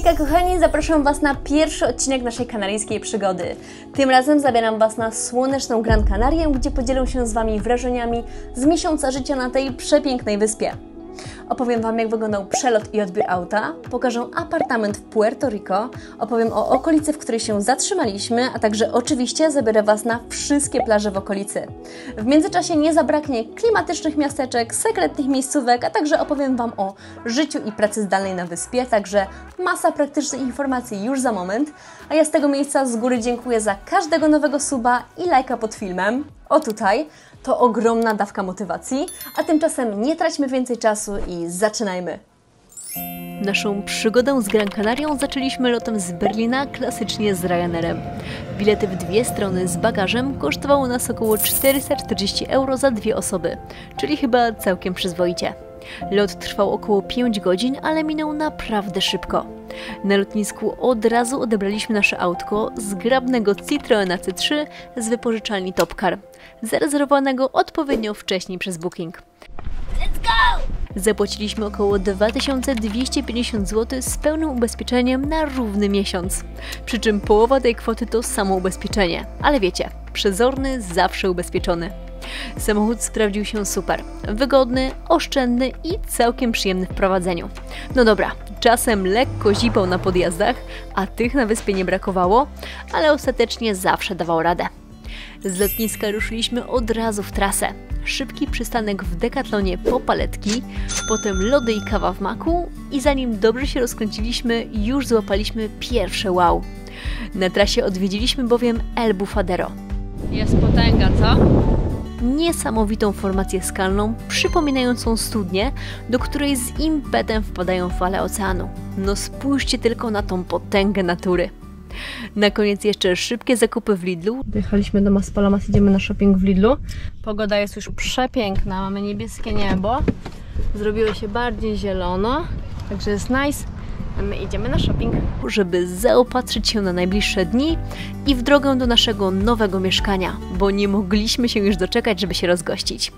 Hejka kochani, zapraszam Was na pierwszy odcinek naszej kanaryjskiej przygody. Tym razem zabieram Was na słoneczną Gran Canarię, gdzie podzielę się z Wami wrażeniami z miesiąca życia na tej przepięknej wyspie. Opowiem Wam, jak wyglądał przelot i odbiór auta, pokażę apartament w Puerto Rico, opowiem o okolicy, w której się zatrzymaliśmy, a także oczywiście zabiorę Was na wszystkie plaże w okolicy. W międzyczasie nie zabraknie klimatycznych miasteczek, sekretnych miejscówek, a także opowiem Wam o życiu i pracy zdalnej na wyspie, także masa praktycznych informacji już za moment, a ja z tego miejsca z góry dziękuję za każdego nowego suba i lajka pod filmem. O tutaj, to ogromna dawka motywacji, a tymczasem nie traćmy więcej czasu i zaczynajmy! Naszą przygodę z Gran Canarią zaczęliśmy lotem z Berlina, klasycznie z Ryanairem. Bilety w dwie strony z bagażem kosztowały nas około 440 € za dwie osoby, czyli chyba całkiem przyzwoicie. Lot trwał około 5 godzin, ale minął naprawdę szybko. Na lotnisku od razu odebraliśmy nasze autko, zgrabnego Citroena C3 z wypożyczalni Topcar, zarezerwowanego odpowiednio wcześniej przez Booking. Let's go! Zapłaciliśmy około 2250 zł z pełnym ubezpieczeniem na równy miesiąc. Przy czym połowa tej kwoty to samo ubezpieczenie, ale wiecie, przezorny zawsze ubezpieczony. Samochód sprawdził się super, wygodny, oszczędny i całkiem przyjemny w prowadzeniu. No dobra, czasem lekko zipał na podjazdach, a tych na wyspie nie brakowało, ale ostatecznie zawsze dawał radę. Z lotniska ruszyliśmy od razu w trasę. Szybki przystanek w Decathlonie po paletki, potem lody i kawa w maku i zanim dobrze się rozkręciliśmy, już złapaliśmy pierwsze wow. Na trasie odwiedziliśmy bowiem El Bufadero. Jest potęga, co? Niesamowitą formację skalną, przypominającą studnię, do której z impetem wpadają fale oceanu. No spójrzcie tylko na tą potęgę natury. Na koniec jeszcze szybkie zakupy w Lidlu. Dojechaliśmy do Maspalomas, idziemy na shopping w Lidlu. Pogoda jest już przepiękna, mamy niebieskie niebo. Zrobiło się bardziej zielono, także jest nice. A my idziemy na shopping, żeby zaopatrzyć się na najbliższe dni i w drogę do naszego nowego mieszkania, bo nie mogliśmy się już doczekać, żeby się rozgościć.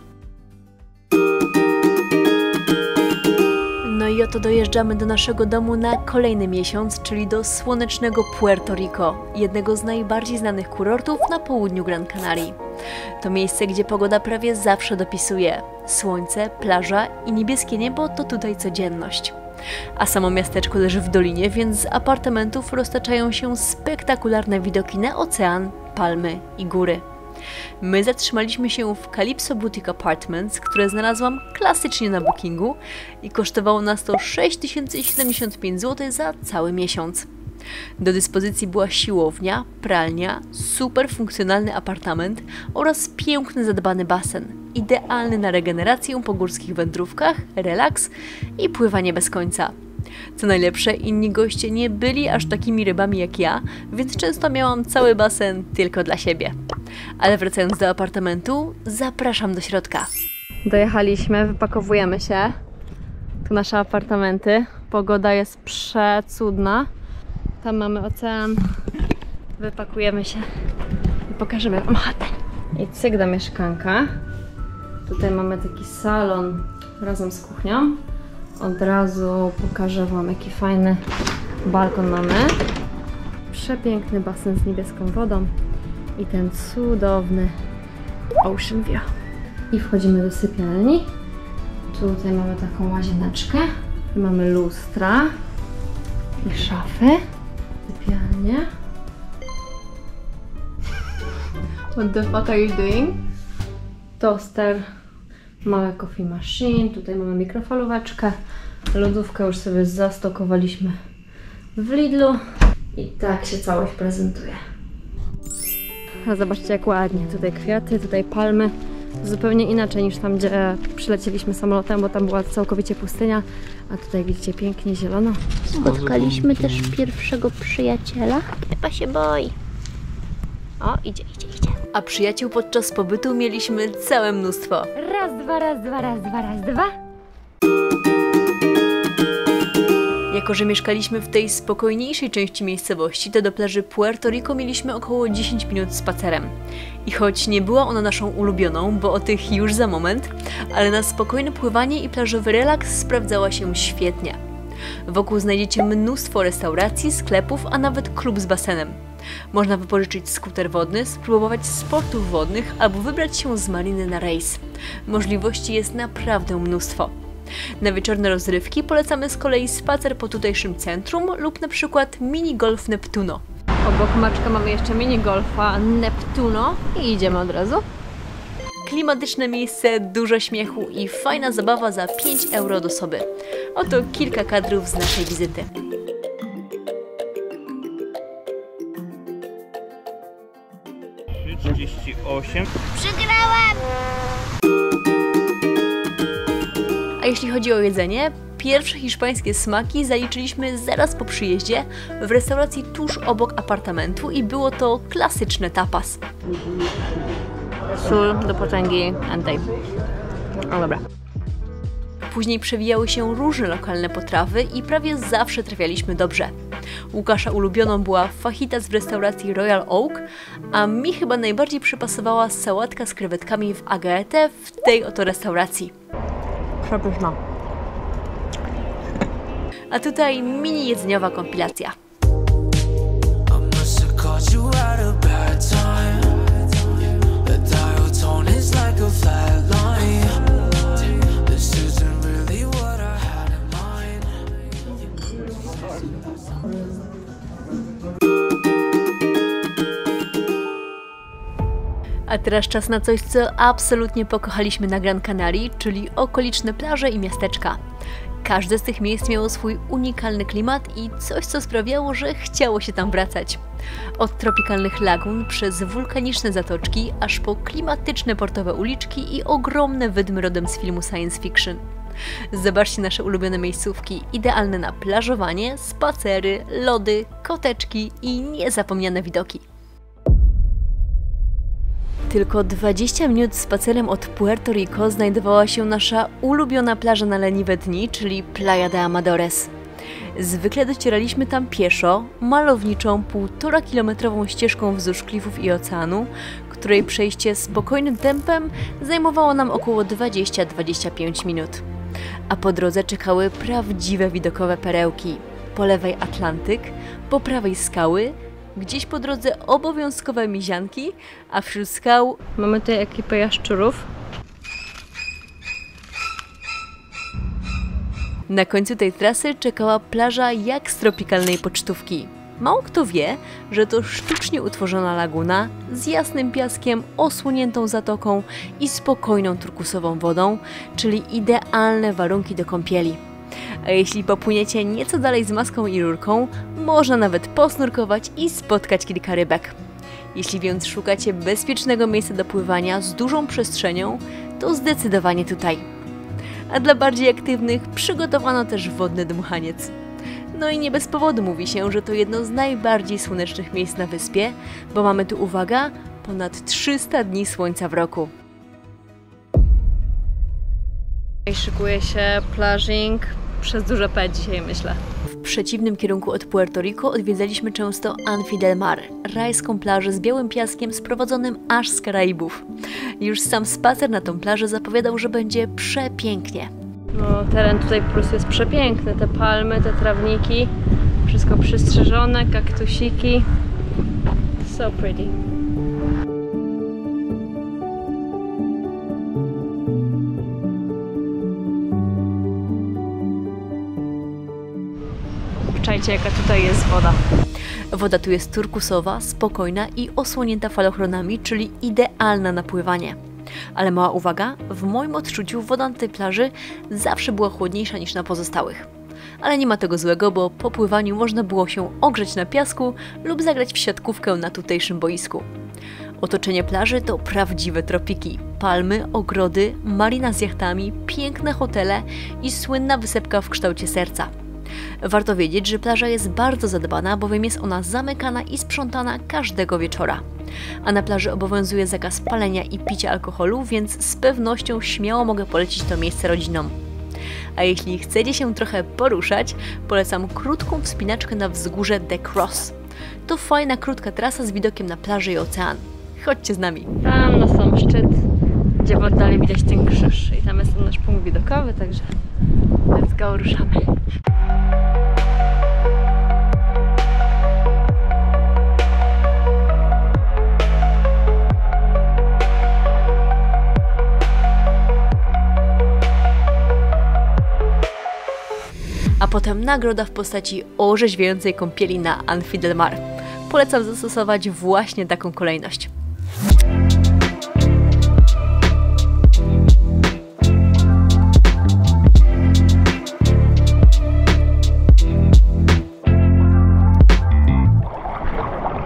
No i oto dojeżdżamy do naszego domu na kolejny miesiąc, czyli do słonecznego Puerto Rico, jednego z najbardziej znanych kurortów na południu Gran Canarii. To miejsce, gdzie pogoda prawie zawsze dopisuje. Słońce, plaża i niebieskie niebo to tutaj codzienność. A samo miasteczko leży w dolinie, więc z apartamentów roztaczają się spektakularne widoki na ocean, palmy i góry. My zatrzymaliśmy się w Calypso Boutique Apartments, które znalazłam klasycznie na Bookingu i kosztowało nas to 6075 zł za cały miesiąc. Do dyspozycji była siłownia, pralnia, super funkcjonalny apartament oraz piękny zadbany basen, idealny na regenerację po górskich wędrówkach, relaks i pływanie bez końca. Co najlepsze, inni goście nie byli aż takimi rybami jak ja, więc często miałam cały basen tylko dla siebie. Ale wracając do apartamentu, zapraszam do środka. Dojechaliśmy, wypakowujemy się. Tu nasze apartamenty. Pogoda jest przecudna. Tam mamy ocean. Wypakujemy się i pokażemy Wam chatę. I cyk do mieszkanka. Tutaj mamy taki salon razem z kuchnią. Od razu pokażę Wam, jaki fajny balkon mamy. Przepiękny basen z niebieską wodą i ten cudowny ocean view. I wchodzimy do sypialni. Tutaj mamy taką łazieneczkę. Mamy lustra i szafy. Sypialnie. What the fuck are you doing? Toster. Małe coffee machine, tutaj mamy mikrofalóweczkę, lodówkę już sobie zastokowaliśmy w Lidlu i tak się całość prezentuje. A zobaczcie, jak ładnie, tutaj kwiaty, tutaj palmy, zupełnie inaczej niż tam, gdzie przylecieliśmy samolotem, bo tam była całkowicie pustynia, a tutaj widzicie pięknie zielono. Spotkaliśmy też pierwszego przyjaciela, chyba się boi. O, idzie. A przyjaciół podczas pobytu mieliśmy całe mnóstwo. Raz, dwa. Jako że mieszkaliśmy w tej spokojniejszej części miejscowości, to do plaży Puerto Rico mieliśmy około 10 minut spacerem. I choć nie była ona naszą ulubioną, bo o tych już za moment, ale na spokojne pływanie i plażowy relaks sprawdzała się świetnie. Wokół znajdziecie mnóstwo restauracji, sklepów, a nawet klub z basenem. Można wypożyczyć skuter wodny, spróbować sportów wodnych albo wybrać się z mariny na rejs. Możliwości jest naprawdę mnóstwo. Na wieczorne rozrywki polecamy z kolei spacer po tutejszym centrum lub na przykład mini golf Neptuno. Obok Maczka mamy jeszcze mini golfa Neptuno i idziemy od razu. Klimatyczne miejsce, dużo śmiechu i fajna zabawa za 5 euro od osoby. Oto kilka kadrów z naszej wizyty. Przegrałam! A jeśli chodzi o jedzenie, pierwsze hiszpańskie smaki zaliczyliśmy zaraz po przyjeździe w restauracji tuż obok apartamentu i było to klasyczne tapas. Sól do potęgi Antej. O dobra. Później przewijały się różne lokalne potrawy i prawie zawsze trafialiśmy dobrze. Łukasza ulubioną była fajitas w restauracji Royal Oak, a mi chyba najbardziej przypasowała sałatka z krewetkami w Agaete w tej oto restauracji. Przepyszna. A tutaj mini jedzeniowa kompilacja. A teraz czas na coś, co absolutnie pokochaliśmy na Gran Canarii, czyli okoliczne plaże i miasteczka. Każde z tych miejsc miało swój unikalny klimat i coś, co sprawiało, że chciało się tam wracać. Od tropikalnych lagun, przez wulkaniczne zatoczki, aż po klimatyczne portowe uliczki i ogromne wydmy rodem z filmu science fiction. Zobaczcie nasze ulubione miejscówki, idealne na plażowanie, spacery, lody, koteczki i niezapomniane widoki. Tylko 20 minut spacerem od Puerto Rico znajdowała się nasza ulubiona plaża na leniwe dni, czyli Playa de Amadores. Zwykle docieraliśmy tam pieszo, malowniczą 1,5-kilometrową ścieżką wzdłuż klifów i oceanu, której przejście spokojnym tempem zajmowało nam około 20-25 minut. A po drodze czekały prawdziwe widokowe perełki. Po lewej Atlantyk, po prawej skały, gdzieś po drodze obowiązkowe mizianki, a wśród skał mamy tutaj ekipę jaszczurów. Na końcu tej trasy czekała plaża jak z tropikalnej pocztówki. Mało kto wie, że to sztucznie utworzona laguna z jasnym piaskiem, osłoniętą zatoką i spokojną turkusową wodą, czyli idealne warunki do kąpieli. A jeśli popłyniecie nieco dalej z maską i rurką, można nawet posnurkować i spotkać kilka rybek. Jeśli więc szukacie bezpiecznego miejsca do pływania z dużą przestrzenią, to zdecydowanie tutaj. A dla bardziej aktywnych przygotowano też wodny dmuchaniec. No i nie bez powodu mówi się, że to jedno z najbardziej słonecznych miejsc na wyspie, bo mamy tu, uwaga, ponad 300 dni słońca w roku. Szykuje się plażing przez duże P dzisiaj, myślę. W przeciwnym kierunku od Puerto Rico odwiedzaliśmy często Anfi del Mar, rajską plażę z białym piaskiem sprowadzonym aż z Karaibów. Już sam spacer na tą plażę zapowiadał, że będzie przepięknie. No, teren tutaj po prostu jest przepiękny. Te palmy, te trawniki, wszystko przystrzyżone, kaktusiki. So pretty. Czajcie, jaka tutaj jest woda. Woda tu jest turkusowa, spokojna i osłonięta falochronami, czyli idealna na pływanie. Ale mała uwaga, w moim odczuciu woda na tej plaży zawsze była chłodniejsza niż na pozostałych. Ale nie ma tego złego, bo po pływaniu można było się ogrzeć na piasku lub zagrać w siatkówkę na tutejszym boisku. Otoczenie plaży to prawdziwe tropiki. Palmy, ogrody, marina z jachtami, piękne hotele i słynna wysepka w kształcie serca. Warto wiedzieć, że plaża jest bardzo zadbana, bowiem jest ona zamykana i sprzątana każdego wieczora. A na plaży obowiązuje zakaz palenia i picia alkoholu, więc z pewnością śmiało mogę polecić to miejsce rodzinom. A jeśli chcecie się trochę poruszać, polecam krótką wspinaczkę na wzgórze The Cross. To fajna, krótka trasa z widokiem na plażę i ocean. Chodźcie z nami. Tam na sam szczyt, gdzie w oddali widać ten krzyż. I tam jest nasz punkt widokowy, także let's go, ruszamy. potem nagroda w postaci orzeźwiającej kąpieli na Amphi del Mar. Polecam zastosować właśnie taką kolejność.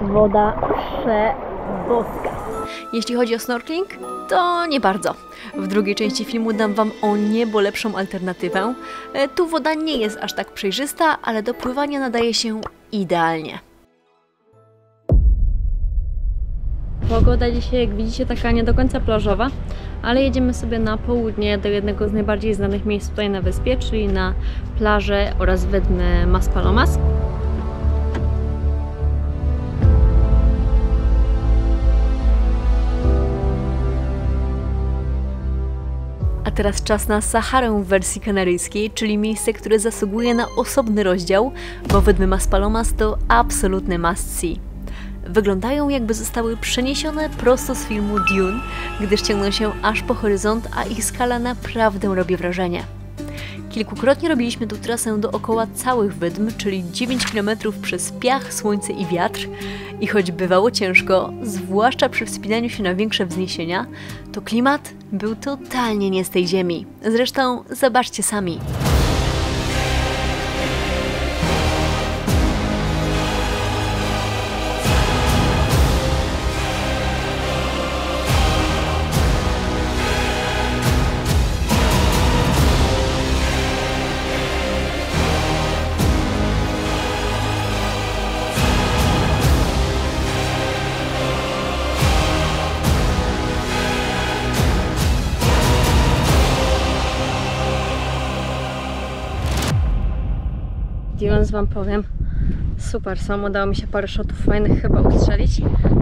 Woda przeboska. Jeśli chodzi o snorkeling, to nie bardzo. W drugiej części filmu dam Wam o niebo lepszą alternatywę. Tu woda nie jest aż tak przejrzysta, ale do pływania nadaje się idealnie. Pogoda dzisiaj, jak widzicie, taka nie do końca plażowa, ale jedziemy sobie na południe do jednego z najbardziej znanych miejsc tutaj na wyspie, czyli na plażę oraz wydmę Maspalomas. A teraz czas na Saharę w wersji kanaryjskiej, czyli miejsce, które zasługuje na osobny rozdział, bo wydmy Maspalomas to absolutny must-see. Wyglądają, jakby zostały przeniesione prosto z filmu Dune, gdyż ciągną się aż po horyzont, a ich skala naprawdę robi wrażenie. Kilkukrotnie robiliśmy tu trasę dookoła całych wydm, czyli 9 km przez piach, słońce i wiatr. I choć bywało ciężko, zwłaszcza przy wspinaniu się na większe wzniesienia, to klimat był totalnie nie z tej ziemi. Zresztą zobaczcie sami. Mówiąc Wam powiem, super są, udało mi się parę shotów fajnych chyba ustrzelić.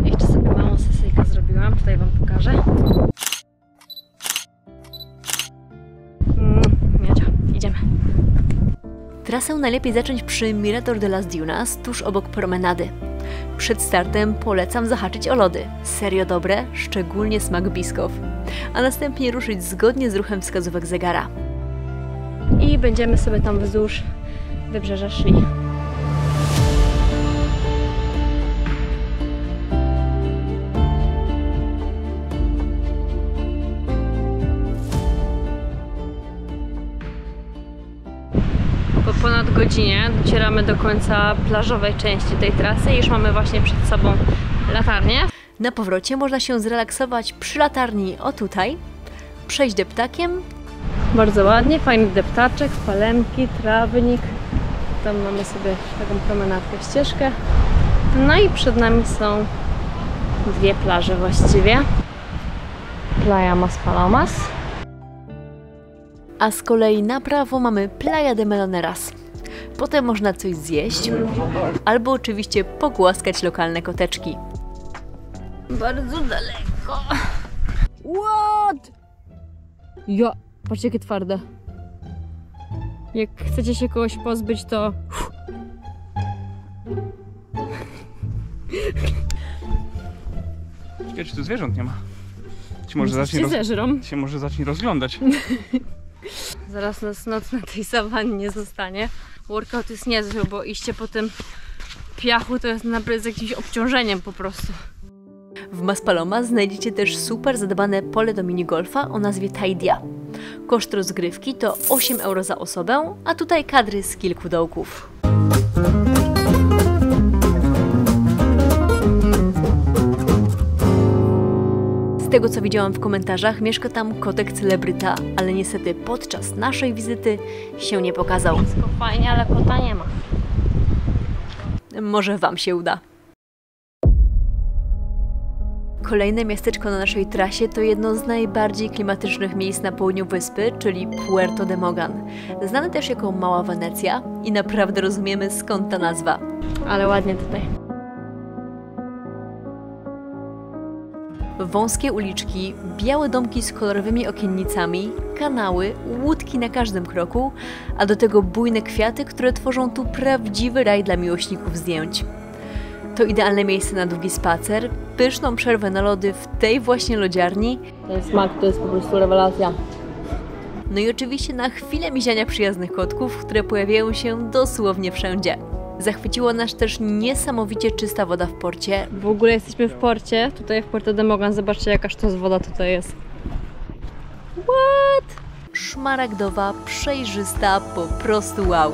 Jeszcze sobie małą sesyjkę zrobiłam, tutaj Wam pokażę. Miecia, idziemy. Trasę najlepiej zacząć przy Mirador de las Dunas, tuż obok promenady. Przed startem polecam zahaczyć o lody. Serio dobre, szczególnie smak biskow. A następnie ruszyć zgodnie z ruchem wskazówek zegara. I będziemy sobie tam wzdłuż wybrzeża szli. Po ponad godzinie docieramy do końca plażowej części tej trasy i już mamy właśnie przed sobą latarnię. Na powrocie można się zrelaksować przy latarni o tutaj, przejść deptakiem. Bardzo ładnie, fajny deptaczek, palemki, trawnik. Tam mamy sobie taką promenadkę, ścieżkę. No i przed nami są dwie plaże właściwie. Playa Maspalomas. A z kolei na prawo mamy Playa de Meloneras. Potem można coś zjeść, albo oczywiście pogłaskać lokalne koteczki. Bardzo daleko. What? Ja, patrzcie jakie twarde. Jak chcecie się kogoś pozbyć, to... Ciekawe, czy tu zwierząt nie ma. Się może zacznie rozglądać. Zaraz nas noc na tej sawannie zostanie. Workout jest niezły, bo iście po tym piachu to jest naprawdę z jakimś obciążeniem po prostu. W Maspalomas znajdziecie też super zadbane pole do minigolfa o nazwie Taidia. Koszt rozgrywki to 8 euro za osobę, a tutaj kadry z kilku dołków. Z tego co widziałam w komentarzach, mieszka tam kotek celebryta, ale niestety podczas naszej wizyty się nie pokazał. Wszystko fajnie, ale kota nie ma. Może Wam się uda. Kolejne miasteczko na naszej trasie to jedno z najbardziej klimatycznych miejsc na południu wyspy, czyli Puerto de Mogan. Znane też jako Mała Wenecja i naprawdę rozumiemy skąd ta nazwa. Ale ładnie tutaj. Wąskie uliczki, białe domki z kolorowymi okiennicami, kanały, łódki na każdym kroku, a do tego bujne kwiaty, które tworzą tu prawdziwy raj dla miłośników zdjęć. To idealne miejsce na długi spacer, pyszną przerwę na lody w tej właśnie lodziarni. Ten smak to jest po prostu rewelacja. No i oczywiście na chwilę miziania przyjaznych kotków, które pojawiają się dosłownie wszędzie. Zachwyciła nas też niesamowicie czysta woda w porcie. W ogóle jesteśmy w porcie, tutaj w Puerto de Mogan. Zobaczcie, jakaż to woda tutaj jest. What? Szmaragdowa, przejrzysta, po prostu wow.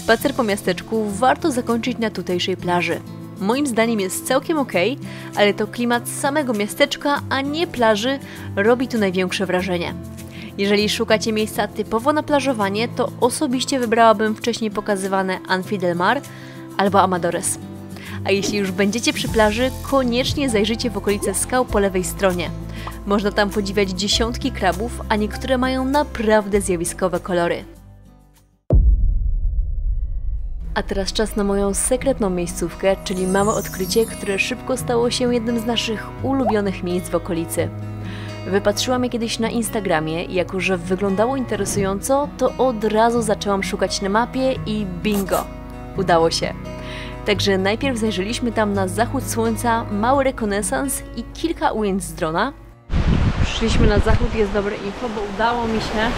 Spacer po miasteczku warto zakończyć na tutejszej plaży. Moim zdaniem jest całkiem okej, ale to klimat samego miasteczka, a nie plaży, robi tu największe wrażenie. Jeżeli szukacie miejsca typowo na plażowanie, to osobiście wybrałabym wcześniej pokazywane Anfi del Mar albo Amadores. A jeśli już będziecie przy plaży, koniecznie zajrzyjcie w okolice skał po lewej stronie. Można tam podziwiać dziesiątki krabów, a niektóre mają naprawdę zjawiskowe kolory. A teraz czas na moją sekretną miejscówkę, czyli małe odkrycie, które szybko stało się jednym z naszych ulubionych miejsc w okolicy. Wypatrzyłam je kiedyś na Instagramie i jako że wyglądało interesująco, to od razu zaczęłam szukać na mapie i bingo! Udało się. Także najpierw zajrzeliśmy tam na zachód słońca, mały rekonesans i kilka ujęć z drona. Przyszliśmy na zachód, jest dobre info, bo udało mi się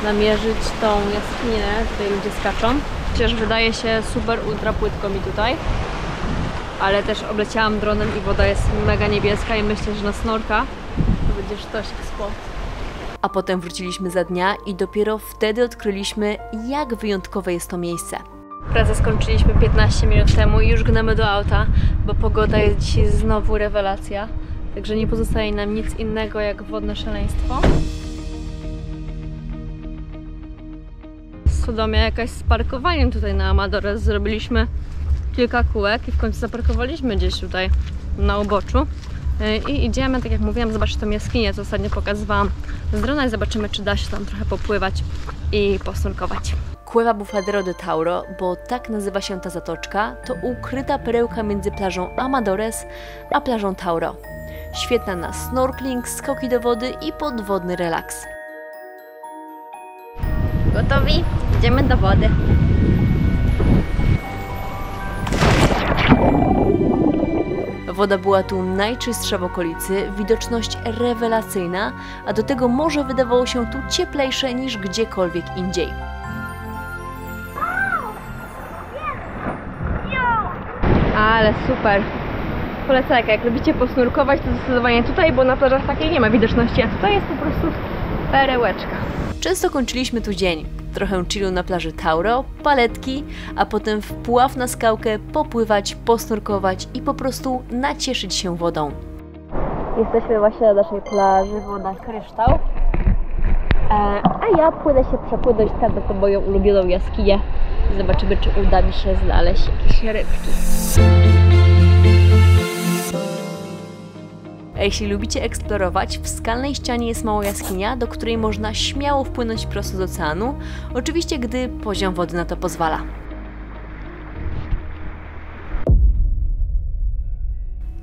namierzyć tą jaskinię, tutaj ludzie skaczą. Chociaż wydaje się super ultra płytko mi tutaj, ale też obleciałam dronem i woda jest mega niebieska i myślę, że na snorka to będzie sztosik spot. A potem wróciliśmy za dnia i dopiero wtedy odkryliśmy, jak wyjątkowe jest to miejsce. Pracę skończyliśmy 15 minut temu i już gnemy do auta, bo pogoda jest dzisiaj znowu rewelacja, także nie pozostaje nam nic innego jak wodne szaleństwo. Sodomia jakaś z parkowaniem tutaj na Amadores. Zrobiliśmy kilka kółek i w końcu zaparkowaliśmy gdzieś tutaj na uboczu. I idziemy, tak jak mówiłam, zobaczyć tą jaskinię, co ostatnio pokazywałam z drona i zobaczymy, czy da się tam trochę popływać i posnurkować. Cueva Bufadero de Tauro, bo tak nazywa się ta zatoczka, to ukryta perełka między plażą Amadores a plażą Tauro. Świetna na snorkeling, skoki do wody i podwodny relaks. Gotowi? Idziemy do wody. Woda była tu najczystsza w okolicy, widoczność rewelacyjna, a do tego morze wydawało się tu cieplejsze niż gdziekolwiek indziej. Ale super! Polecajka, jak lubicie posnurkować, to zdecydowanie tutaj, bo na plażach takiej nie ma widoczności, a tutaj jest po prostu perełeczka. Często kończyliśmy tu dzień. Trochę chillu na plaży Tauro, paletki, a potem wpław na skałkę, popływać, posnurkować i po prostu nacieszyć się wodą. Jesteśmy właśnie na naszej plaży, woda kryształ. A ja pójdę się przepłynąć tam na tą moją ulubioną jaskinię. Zobaczymy, czy uda mi się znaleźć jakieś rybki. A jeśli lubicie eksplorować, w skalnej ścianie jest mała jaskinia, do której można śmiało wpłynąć prosto z oceanu, oczywiście gdy poziom wody na to pozwala.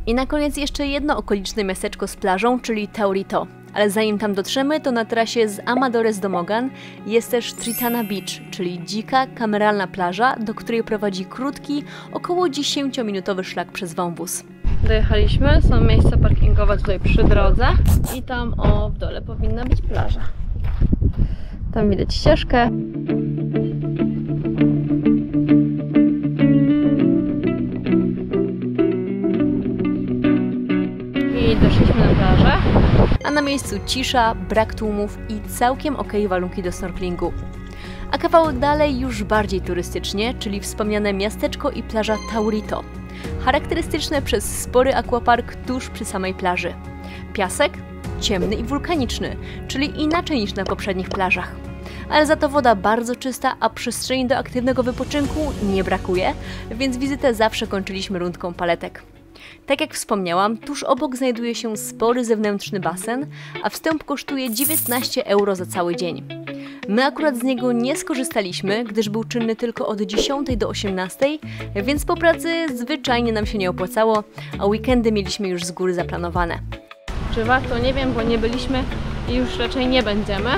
I na koniec jeszcze jedno okoliczne miasteczko z plażą, czyli Taurito. Ale zanim tam dotrzemy, to na trasie z Amadores do Mogan jest też Tritana Beach, czyli dzika, kameralna plaża, do której prowadzi krótki, około 10-minutowy szlak przez wąwóz. Dojechaliśmy, są miejsca parkingowe tutaj przy drodze i tam w dole powinna być plaża. Tam widać ścieżkę. I doszliśmy na plażę, a na miejscu cisza, brak tłumów i całkiem okej warunki do snorkelingu. A kawałek dalej już bardziej turystycznie, czyli wspomniane miasteczko i plaża Taurito. Charakterystyczne przez spory aquapark tuż przy samej plaży. Piasek ciemny i wulkaniczny, czyli inaczej niż na poprzednich plażach. Ale za to woda bardzo czysta, a przestrzeni do aktywnego wypoczynku nie brakuje, więc wizytę zawsze kończyliśmy rundką paletek. Tak jak wspomniałam, tuż obok znajduje się spory zewnętrzny basen, a wstęp kosztuje 19 € za cały dzień. My akurat z niego nie skorzystaliśmy, gdyż był czynny tylko od 10 do 18, więc po pracy zwyczajnie nam się nie opłacało, a weekendy mieliśmy już z góry zaplanowane. odpoczywa, to nie wiem, bo nie byliśmy i już raczej nie będziemy.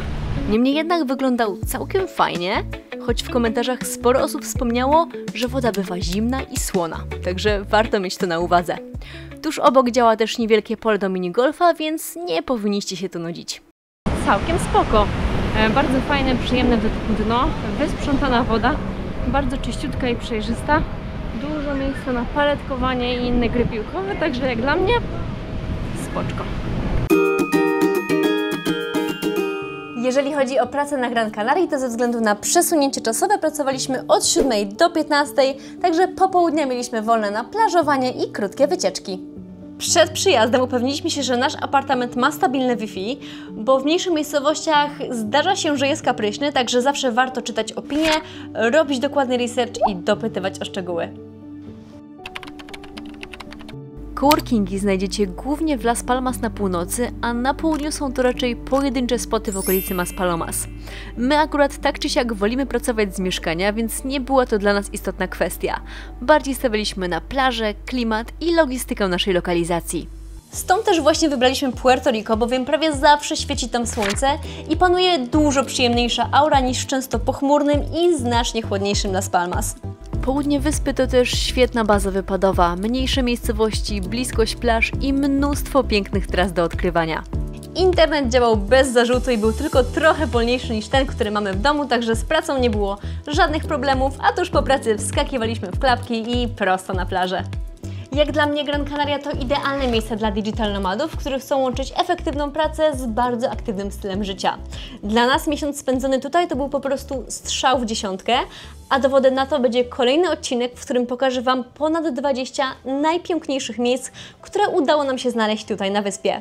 Niemniej jednak wyglądał całkiem fajnie, choć w komentarzach sporo osób wspomniało, że woda bywa zimna i słona, także warto mieć to na uwadze. Tuż obok działa też niewielkie pole do minigolfa, więc nie powinniście się tu nudzić. Całkiem spoko. Bardzo fajne, przyjemne dno, wysprzątana woda, bardzo czyściutka i przejrzysta. Dużo miejsca na paletkowanie i inne gry piłkowe, także jak dla mnie spoczko. Jeżeli chodzi o pracę na Gran Canaria, to ze względu na przesunięcie czasowe pracowaliśmy od 7 do 15, także popołudnia mieliśmy wolne na plażowanie i krótkie wycieczki. Przed przyjazdem upewniliśmy się, że nasz apartament ma stabilne Wi-Fi, bo w mniejszych miejscowościach zdarza się, że jest kapryśny, także zawsze warto czytać opinie, robić dokładny research i dopytywać o szczegóły. Coworkingi znajdziecie głównie w Las Palmas na północy, a na południu są to raczej pojedyncze spoty w okolicy Maspalomas. My akurat tak czy siak wolimy pracować z mieszkania, więc nie była to dla nas istotna kwestia. Bardziej stawialiśmy na plażę, klimat i logistykę naszej lokalizacji. Stąd też właśnie wybraliśmy Puerto Rico, bowiem prawie zawsze świeci tam słońce i panuje dużo przyjemniejsza aura niż w często pochmurnym i znacznie chłodniejszym Las Palmas. Południe wyspy to też świetna baza wypadowa, mniejsze miejscowości, bliskość plaż i mnóstwo pięknych tras do odkrywania. Internet działał bez zarzutu i był tylko trochę wolniejszy niż ten, który mamy w domu, także z pracą nie było żadnych problemów, a tuż po pracy wskakiwaliśmy w klapki i prosto na plażę. Jak dla mnie Gran Canaria to idealne miejsce dla digital nomadów, którzy chcą łączyć efektywną pracę z bardzo aktywnym stylem życia. Dla nas miesiąc spędzony tutaj to był po prostu strzał w dziesiątkę, a dowodem na to będzie kolejny odcinek, w którym pokażę Wam ponad 20 najpiękniejszych miejsc, które udało nam się znaleźć tutaj na wyspie.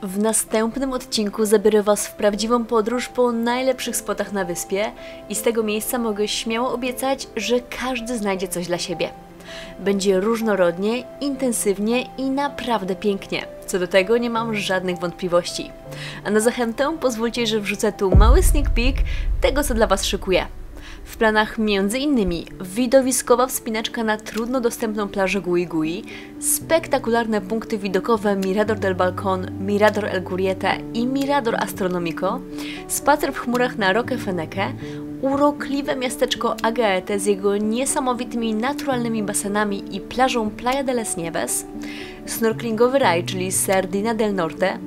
W następnym odcinku zabiorę Was w prawdziwą podróż po najlepszych spotach na wyspie i z tego miejsca mogę śmiało obiecać, że każdy znajdzie coś dla siebie. Będzie różnorodnie, intensywnie i naprawdę pięknie. Co do tego nie mam żadnych wątpliwości. A na zachętę pozwólcie, że wrzucę tu mały sneak peek tego, co dla Was szykuję. W planach m.in. widowiskowa wspinaczka na trudno dostępną plażę Gui Gui, spektakularne punkty widokowe Mirador del Balcón, Mirador El Gurriete i Mirador Astronomico, spacer w chmurach na Roque Feneque, urokliwe miasteczko Agaete z jego niesamowitymi naturalnymi basenami i plażą Playa de las Nieves, snorkelingowy raj, czyli Sardina del Norte,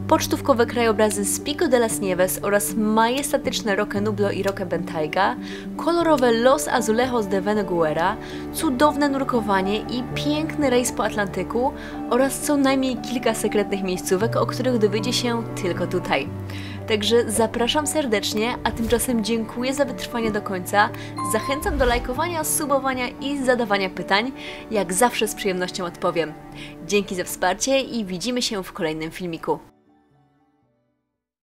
pocztówkowe krajobrazy z Pico de las Nieves oraz majestatyczne Roque Nublo i Roque Bentayga, kolorowe Los Azulejos de Veneguera, cudowne nurkowanie i piękny rejs po Atlantyku oraz co najmniej kilka sekretnych miejscówek, o których dowiecie się tylko tutaj. Także zapraszam serdecznie, a tymczasem dziękuję za wytrwanie do końca, zachęcam do lajkowania, subowania i zadawania pytań, jak zawsze z przyjemnością odpowiem. Dzięki za wsparcie i widzimy się w kolejnym filmiku.